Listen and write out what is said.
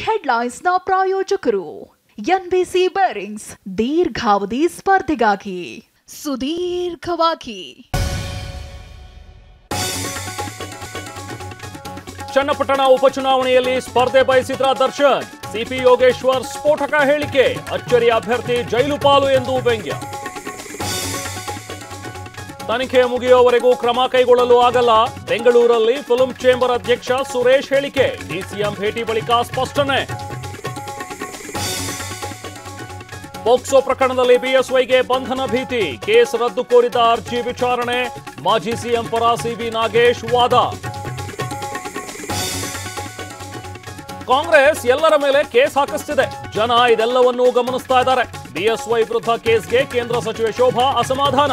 ಹೆಡ್ಲೈನ್ಸ್ನ ಪ್ರಾಯೋಜಕರು NBC bearings ದೀರ್ಘಾವಧಿ ಸ್ಪರ್ಧೆಗಾಗಿ ಸುದೀರ್ಘವಾಗಿ. ಚನ್ನಪಟ್ಟಣ ಉಪಚುನಾವಣೆಯಲ್ಲಿ ಸ್ಪರ್ಧೆ ಬಯಸಿದ್ರ ದರ್ಶನ್. ಸಿಪಿ ಯೋಗೇಶ್ವರ್ ಸ್ಫೋಟಕ ಹೇಳಿಕೆ. ಅಚ್ಚರಿ ಅಭ್ಯರ್ಥಿ ಜೈಲು ಪಾಲು ಎಂದು ವ್ಯಂಗ್ಯ. ತನಿಖೆ ಮುಗಿಯುವವರೆಗೂ ಕ್ರಮ ಕೈಗೊಳ್ಳಲು ಆಗಲ್ಲ. ಬೆಂಗಳೂರಲ್ಲಿ ಫಿಲ್ಮ್ ಚೇಂಬರ್ ಅಧ್ಯಕ್ಷ ಸುರೇಶ್ ಹೇಳಿಕೆ. ಡಿಸಿಎಂ ಭೇಟಿ ಬಳಿಕ ಸ್ಪಷ್ಟನೆ. ಪೋಕ್ಸೋ ಪ್ರಕರಣದಲ್ಲಿ ಬಿಎಸ್ವೈಗೆ ಬಂಧನ ಭೀತಿ. ಕೇಸ್ ರದ್ದು ಕೋರಿದ ಅರ್ಜಿ ವಿಚಾರಣೆ. ಮಾಜಿ ಸಿಎಂ ಪರ ಸಿಬಿ ನಾಗೇಶ್ ವಾದ. ಕಾಂಗ್ರೆಸ್ ಎಲ್ಲರ ಮೇಲೆ ಕೇಸ್ ಹಾಕಿಸ್ತಿದೆ. ಜನ ಇದೆಲ್ಲವನ್ನೂ ಗಮನಿಸ್ತಾ ಇದ್ದಾರೆ. ಬಿಎಸ್ವೈ ವಿರುದ್ಧ ಕೇಸ್ಗೆ ಕೇಂದ್ರ ಸಚಿವೆ ಶೋಭಾ ಅಸಮಾಧಾನ.